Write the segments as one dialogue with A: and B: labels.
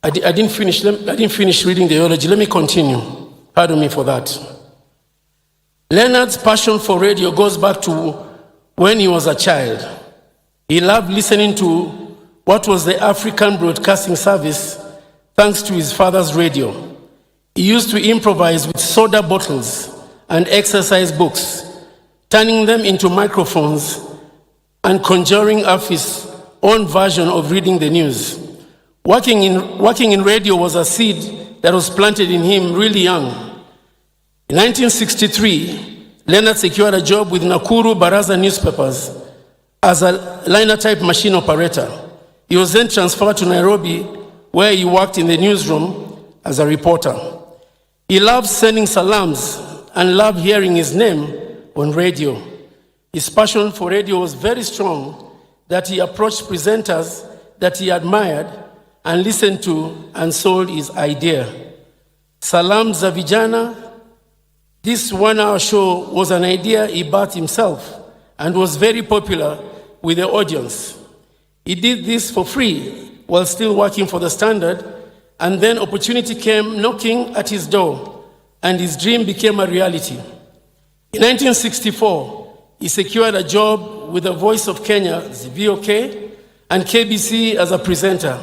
A: I didn't finish reading the eulogy. Let me continue. Pardon me for that. Leonard's passion for radio goes back to when he was a child. He loved listening to what was the African Broadcasting Service thanks to his father's radio. He used to improvise with soda bottles and exercise books, turning them into microphones and conjuring up his own version of reading the news. Working in radio was a seed that was planted in him really young. In 1963, Leonard secured a job with Nakuru Baraza newspapers as a linotype machine operator. He was then transferred to Nairobi, where he worked in the newsroom as a reporter. He loved sending salams and loved hearing his name on radio. His passion for radio was very strong that he approached presenters that he admired and listened to and sold his idea. Salam za Vijana, this one-hour show was an idea he birthed himself and was very popular with the audience. He did this for free while still working for the Standard, and then opportunity came knocking at his door, and his dream became a reality. In 1964, he secured a job with the Voice of Kenya, the VOK, and KBC as a presenter.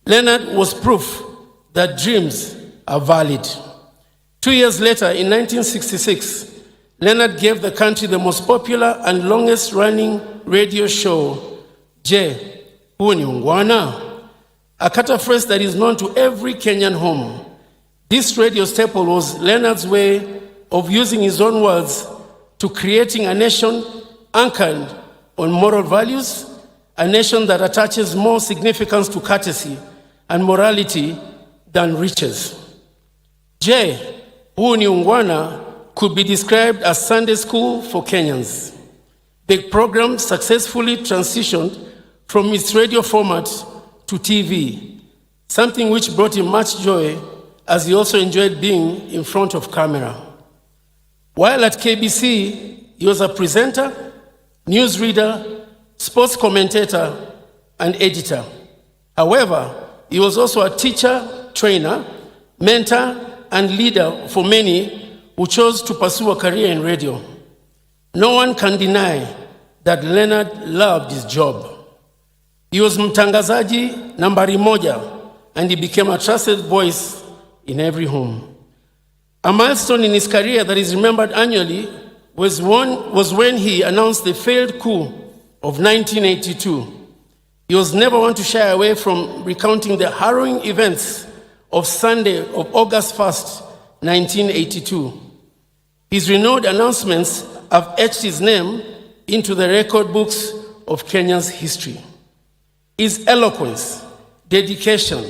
A: Leonard was proof that dreams are valid. 2 years later, in 1966, Leonard gave the country the most popular and longest-running radio show, Je, Huu ni Ungwana? A catchphrase that is known to every Kenyan home. This radio staple was Leonard's way of using his own words to creating a nation anchored on moral values, a nation that attaches more significance to courtesy and morality than riches. Je, Huu ni Ungwana could be described as Sunday school for Kenyans. The program successfully transitioned from its radio format to TV, something which brought him much joy as he also enjoyed being in front of camera. While at KBC, he was a presenter, newsreader, sports commentator, and editor. However, he was also a teacher, trainer, mentor, and leader for many who chose to pursue a career in radio. No one can deny that Leonard loved his job. He was mtangazaji nambari moja, and he became a trusted voice in every home. A milestone in his career that is remembered annually was when he announced the failed coup of 1982. He was never one to shy away from recounting the harrowing events of Sunday of August 1st, 1982. His renowned announcements have etched his name into the record books of Kenya's history. His eloquence, dedication,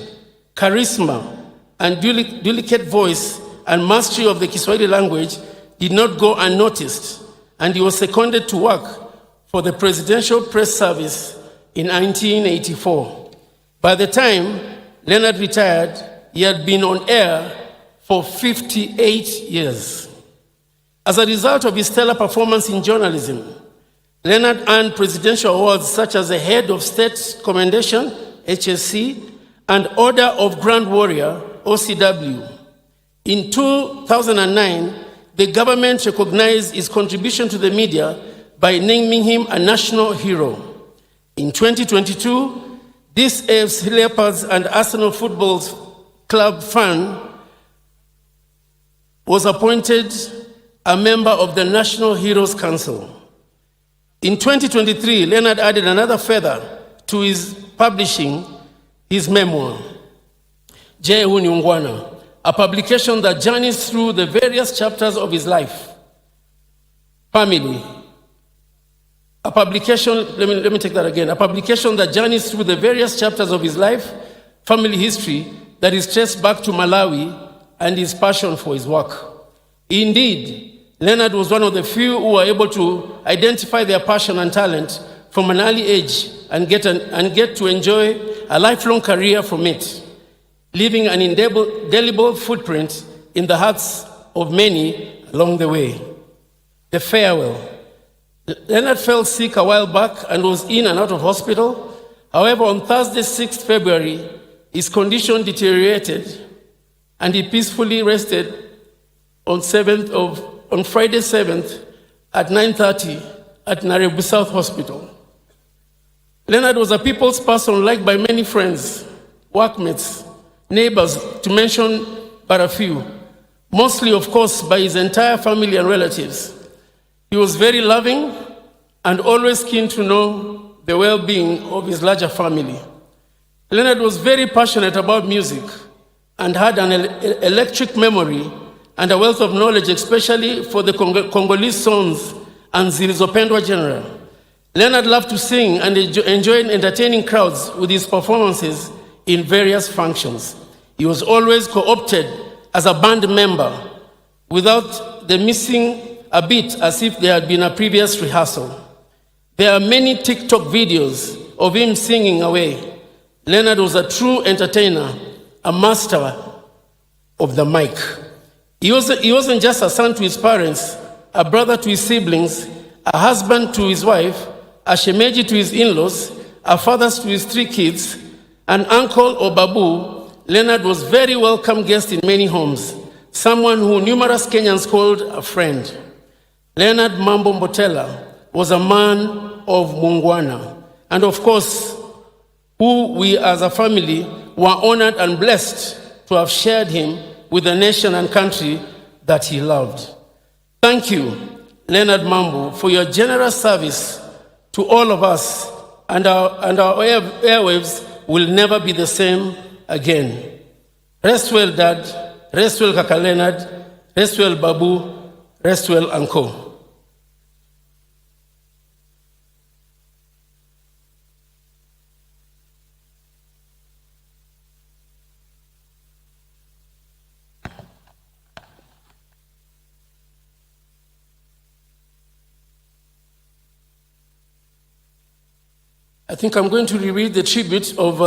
A: charisma, and delicate voice and mastery of the Kiswahili language did not go unnoticed, and he was seconded to work for the Presidential Press Service in 1984. By the time Leonard retired, he had been on air for 58 years. As a result of his stellar performance in journalism, Leonard earned presidential awards such as the Head of State Commendation, HSC, and Order of Grand Warrior, OCW. In 2009, the government recognized his contribution to the media by naming him a national hero. In 2022, this AFC Leopards and Arsenal Football Club fan was appointed a member of the National Heroes Council. In 2023, Leonard added another feather to his publishing his memoir, Je, Huu ni Ungwana, a publication that journeys through the various chapters of his life. Family. A publication, let me take that again. A publication that journeys through the various chapters of his life, family history that is traced back to Malawi and his passion for his work. Indeed, Leonard was one of the few who were able to identify their passion and talent from an early age and get to enjoy a lifelong career from it, leaving an indelible footprint in the hearts of many along the way. The farewell. Leonard fell sick a while back and was in and out of hospital. However, on Thursday, 6th February, his condition deteriorated, and he peacefully rested on Friday 7th at 9:30 at Nairobi South Hospital. Leonard was a people's person liked by many friends, workmates, neighbors, to mention but a few, mostly, of course, by his entire family and relatives. He was very loving and always keen to know the well-being of his larger family. Leonard was very passionate about music and had an electric memory and a wealth of knowledge, especially for the Congolese songs and zilizopendwa genre. Leonard loved to sing and enjoyed entertaining crowds with his performances in various functions. He was always co-opted as a band member without the missing a beat, as if there had been a previous rehearsal. There are many TikTok videos of him singing away. Leonard was a true entertainer, a master of the mic. He wasn't just a son to his parents, a brother to his siblings, a husband to his wife, a shemeji to his in-laws, a father to his 3 kids, an uncle or babu. Leonard was a very welcome guest in many homes, someone who numerous Kenyans called a friend. Leonard Mambo Mbotela was a man of Mungwana, and of course, who we as a family were honored and blessed to have shared him with the nation and country that he loved. Thank you, Leonard Mambo, for your generous service to all of us, and our airwaves will never be the same again. Rest well, Dad. Rest well, Kaka Leonard. Rest well, Babu. Rest well, Uncle. I think I'm going to reread the tribute of